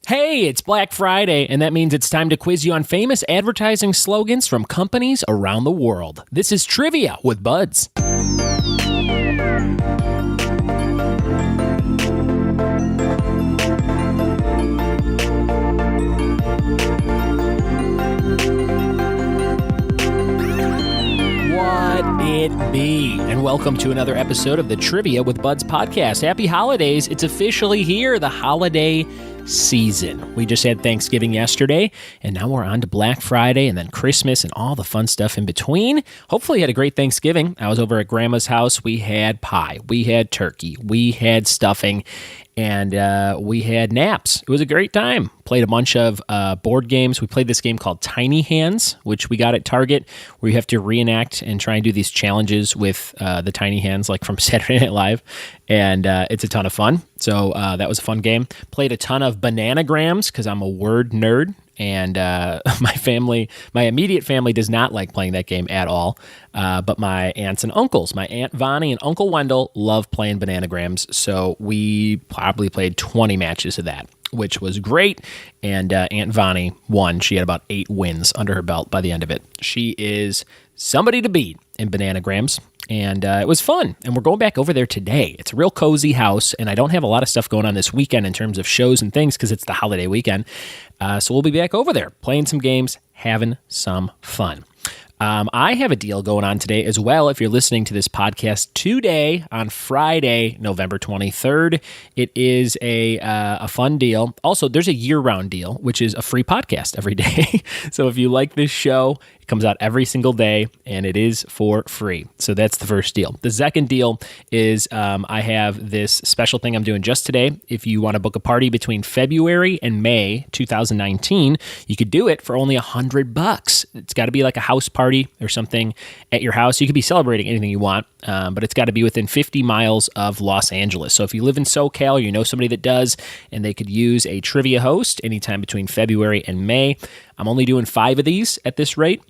Hey, it's Black Friday, and that means it's time to quiz you on famous advertising slogans from companies around the world. This is Trivia with Buds. It be, and welcome to another episode of the Trivia with Buds podcast. Happy holidays. It's officially here, the holiday season. We just had Thanksgiving yesterday, and now we're on to Black Friday and then Christmas and all the fun stuff in between. Hopefully you had a great Thanksgiving. I was over at Grandma's house. We had pie, we had turkey, we had stuffing, and we had naps. It was a great time. Played a bunch of board games. We played this game called Tiny Hands, which we got at Target, where you have to reenact and try and do these challenges with the tiny hands, like from Saturday Night Live, and it's a ton of fun. So that was a fun game. Played a ton of bananagrams because I'm a word nerd. And my immediate family does not like playing that game at all. But my aunts and uncles, my Aunt Vonnie and Uncle Wendell, love playing bananagrams. So we probably played 20 matches of that, which was great. And Aunt Vonnie won. She had about 8 wins under her belt by the end of it. She is somebody to beat in bananagrams. And it was fun, and we're going back over there today. It's a real cozy house, and I don't have a lot of stuff going on this weekend in terms of shows and things because it's the holiday weekend. So we'll be back over there, playing some games, having some fun. I have a deal going on today as well. If you're listening to this podcast today on Friday, November 23rd, it is a fun deal. Also, there's a year-round deal, which is a free podcast every day. So if you like this show, it comes out every single day, and it is for free. So that's the first deal. The second deal is I have this special thing I'm doing just today. If you want to book a party between February and May 2019, you could do it for only $100. It's got to be like a house party or something at your house. You could be celebrating anything you want, but it's got to be within 50 miles of Los Angeles. So if you live in SoCal, you know somebody that does, and they could use a trivia host anytime between February and May. I'm only doing 5 of these at this rate.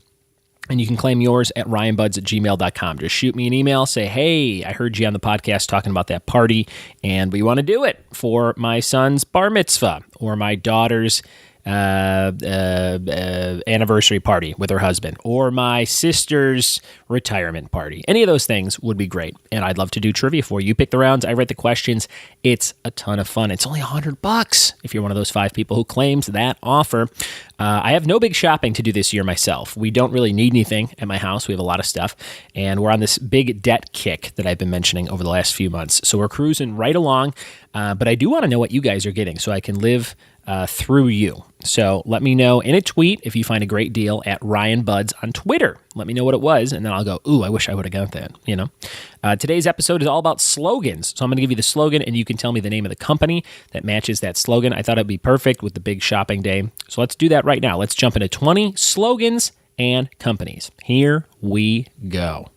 And you can claim yours at ryanbuds@gmail.com. Just shoot me an email, say, hey, I heard you on the podcast talking about that party, and we want to do it for my son's bar mitzvah or my daughter's anniversary party with her husband, or my sister's retirement party. Any of those things would be great, and I'd love to do trivia for you. You pick the rounds, I write the questions. It's a ton of fun. It's only $100 if you're one of those 5 people who claims that offer. I have no big shopping to do this year myself. We don't really need anything at my house. We have a lot of stuff, and we're on this big debt kick that I've been mentioning over the last few months. So we're cruising right along, but I do want to know what you guys are getting so I can live through you. So let me know in a tweet if you find a great deal at Ryan Buds on Twitter. Let me know what it was, and then I'll go, ooh, I wish I would have got that, you know? Today's episode is all about slogans. So I'm going to give you the slogan, and you can tell me the name of the company that matches that slogan. I thought it'd be perfect with the big shopping day. So let's do that right now. Let's jump into 20 slogans and companies. Here we go.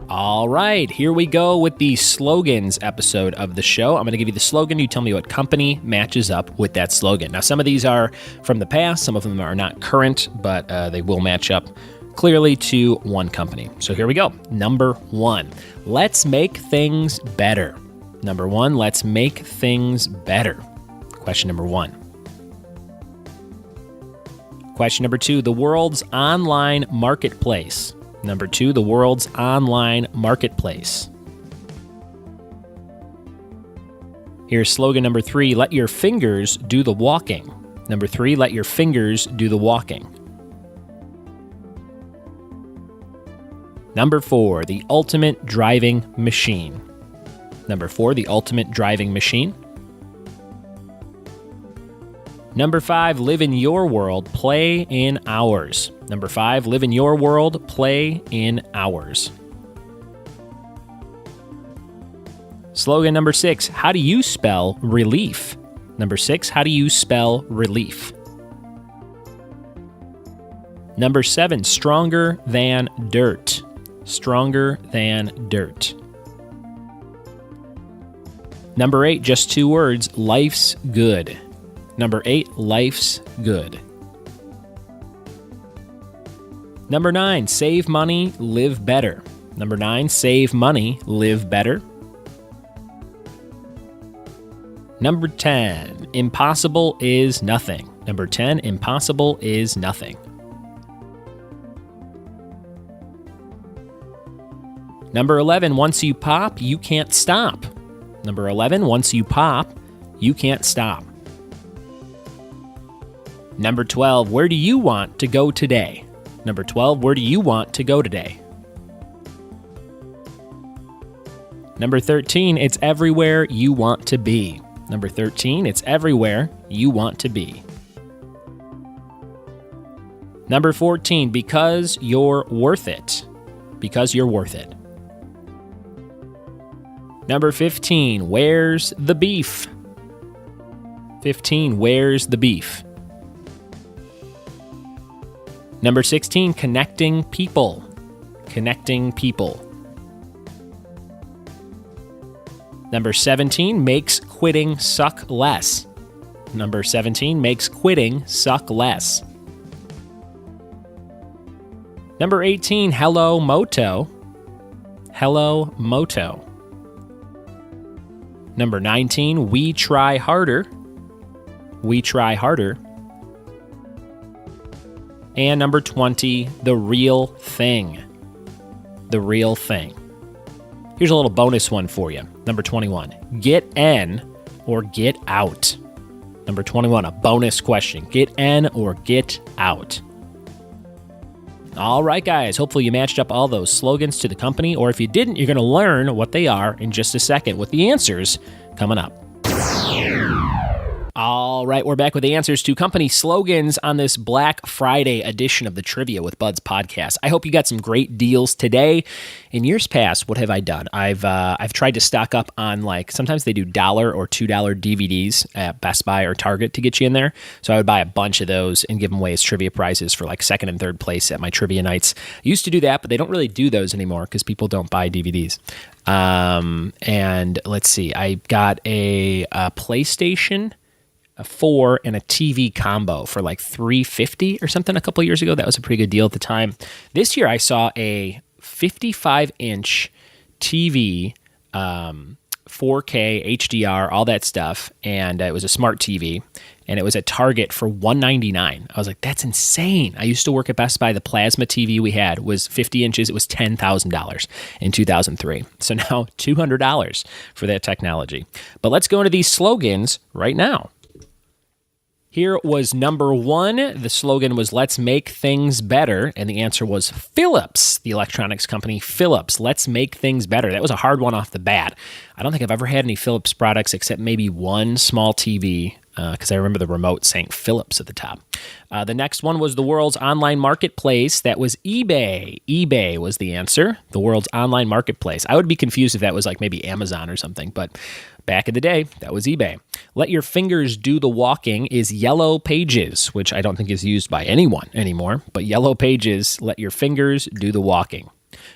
All right, here we go with the slogans episode of the show. I'm going to give you the slogan. You tell me what company matches up with that slogan. Now, some of these are from the past. Some of them are not current, but they will match up clearly to one company. So here we go. Number 1, let's make things better. Number 1, let's make things better. Question number 1. Question number 2, the world's online marketplace. Number 2, the world's online marketplace. Here's slogan number 3, let your fingers do the walking. Number 3, let your fingers do the walking. Number 4, the ultimate driving machine. Number 4, the ultimate driving machine. Number 5, live in your world, play in ours. Number 5, live in your world, play in ours. Slogan number 6, how do you spell relief? Number 6, how do you spell relief? Number 7, stronger than dirt. Stronger than dirt. Number 8, just 2 words, life's good. Number 8, life's good. Number 9, save money, live better. Number 9, save money, live better. Number 10, impossible is nothing. Number 10, impossible is nothing. Number 11, once you pop, you can't stop. Number 11, once you pop, you can't stop. Number 12, where do you want to go today? Number 12, where do you want to go today? Number 13, it's everywhere you want to be. Number 13, it's everywhere you want to be. Number 14, because you're worth it. Because you're worth it. Number 15, where's the beef? 15, where's the beef? Number 16, connecting people. Connecting people. Number 17, makes quitting suck less. Number 17, makes quitting suck less. Number 18, hello moto. Hello moto. Number 19, we try harder. We try harder. And number 20, the real thing. The real thing. Here's a little bonus one for you. Number 21, get in or get out. Number 21, a bonus question. Get in or get out. All right, guys. Hopefully you matched up all those slogans to the company, or if you didn't, you're going to learn what they are in just a second with the answers coming up. All right, we're back with the answers to company slogans on this Black Friday edition of the Trivia with Buds podcast. I hope you got some great deals today. In years past, what have I done? I've tried to stock up on, like, sometimes they do $1 or $2 DVDs at Best Buy or Target to get you in there. So I would buy a bunch of those and give them away as trivia prizes for like second and third place at my trivia nights. I used to do that, but they don't really do those anymore because people don't buy DVDs. And let's see, I got a PlayStation 4 and a TV combo for like $350 or something a couple years ago. That was a pretty good deal at the time. This year I saw a 55-inch TV, 4K, HDR, all that stuff, and it was a smart TV, and it was at Target for $199. I was like, that's insane. I used to work at Best Buy. The plasma TV we had was 50 inches. It was $10,000 in 2003. So now $200 for that technology. But let's go into these slogans right now. Here was number 1. The slogan was, let's make things better. And the answer was Philips, the electronics company Philips. Let's make things better. That was a hard one off the bat. I don't think I've ever had any Philips products except maybe one small TV, because I remember the remote saying Philips at the top. The next one was the world's online marketplace. That was eBay. eBay was the answer, the world's online marketplace. I would be confused if that was like maybe Amazon or something, but back in the day, that was eBay. Let your fingers do the walking is Yellow Pages, which I don't think is used by anyone anymore, but Yellow Pages, let your fingers do the walking.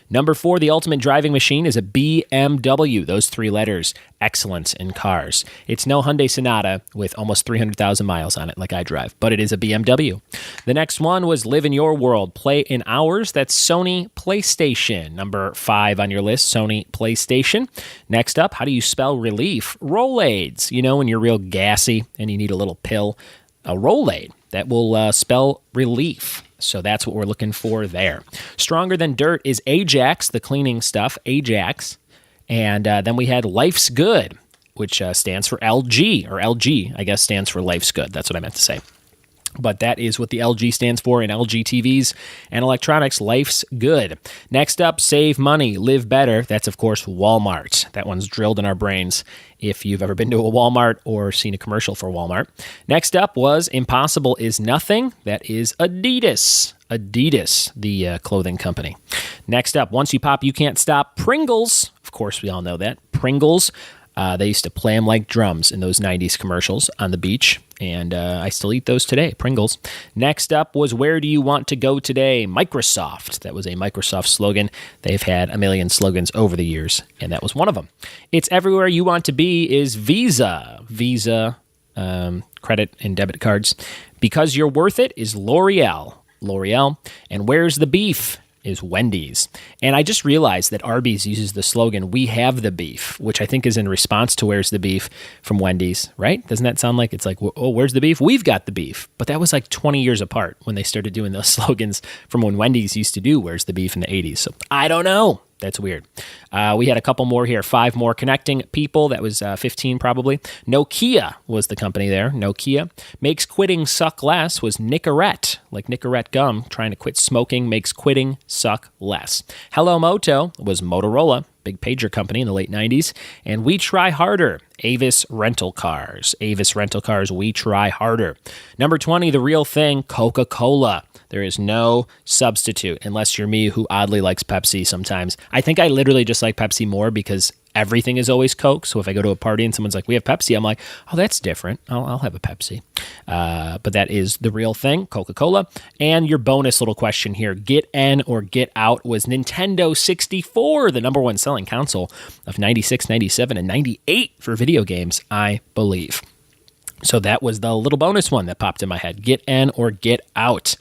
Number 4, the ultimate driving machine is a BMW. Those 3 letters, excellence in cars. It's no Hyundai Sonata with almost 300,000 miles on it like I drive, but it is a BMW. The next one was live in your world, play in ours. That's Sony PlayStation. Number 5 on your list, Sony PlayStation. Next up, how do you spell relief? Rolaids. You know when you're real gassy and you need a little pill? A Rolade. That will spell relief. So that's what we're looking for there. Stronger than dirt is Ajax, the cleaning stuff, Ajax. And then we had Life's Good, which stands for LG, or LG, I guess, stands for Life's Good. That's what I meant to say. But that is what the LG stands for in LG TVs and electronics. Life's good. Next up, save money, live better. That's, of course, Walmart. That one's drilled in our brains if you've ever been to a Walmart or seen a commercial for Walmart. Next up was impossible is nothing. That is Adidas. Adidas, the clothing company. Next up, once you pop, you can't stop. Pringles. Of course, we all know that. Pringles. They used to play them like drums in those 90s commercials on the beach, and I still eat those today, Pringles. Next up was where do you want to go today? Microsoft. That was a Microsoft slogan. They've had a million slogans over the years, and that was one of them. It's everywhere you want to be is Visa. Visa, credit and debit cards. Because you're worth it is L'Oreal. L'Oreal. And where's the beef is Wendy's. And I just realized that Arby's uses the slogan, "We have the beef," which I think is in response to "Where's the beef" from Wendy's, right? Doesn't that sound like it's like, oh, where's the beef? We've got the beef. But that was like 20 years apart when they started doing those slogans from when Wendy's used to do "Where's the beef" in the 80s. So I don't know. That's weird. We had a couple more here. 5 more connecting people. That was 15 probably. Nokia was the company there. Nokia. Makes quitting suck less was Nicorette, like Nicorette gum. Trying to quit smoking makes quitting suck less. Hello Moto was Motorola, big pager company in the late 90s. And We Try Harder, Avis Rental Cars. Avis Rental Cars, We Try Harder. Number 20, the real thing, Coca-Cola. There is no substitute, unless you're me, who oddly likes Pepsi sometimes. I think I literally just like Pepsi more because everything is always Coke. So if I go to a party and someone's like, "We have Pepsi," I'm like, "Oh, that's different. I'll have a Pepsi." But that is the real thing, Coca-Cola. And your bonus little question here, get in or get out, was Nintendo 64, the number one selling console of 96, 97, and 98 for video games, I believe. So that was the little bonus one that popped in my head. Get in or get out.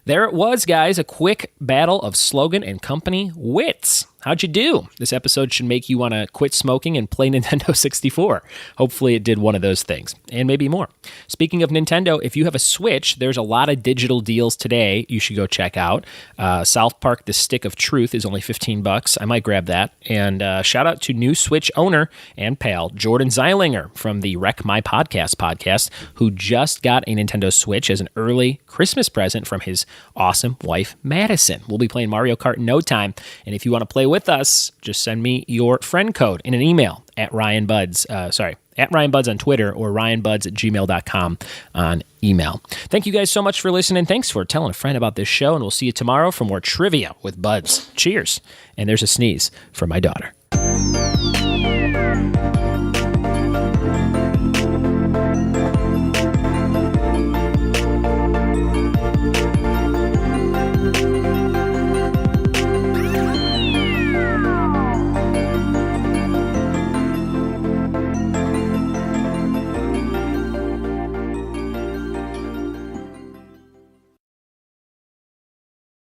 There it was, guys. A quick battle of slogan and company wits. How'd you do? This episode should make you want to quit smoking and play Nintendo 64. Hopefully it did one of those things, and maybe more. Speaking of Nintendo, if you have a Switch, there's a lot of digital deals today you should go check out. South Park, The Stick of Truth is only $15. I might grab that. And shout out to new Switch owner and pal, Jordan Zeilinger from the Wreck My podcast, who just got a Nintendo Switch as an early Christmas present from his awesome wife, Madison. We'll be playing Mario Kart in no time. And if you want to play with us, just send me your friend code in an email at Ryan Buds on Twitter or ryanbuds@gmail.com on email. Thank you guys so much for listening. Thanks for telling a friend about this show, and we'll see you tomorrow for more trivia with Buds. Cheers. And there's a sneeze from my daughter.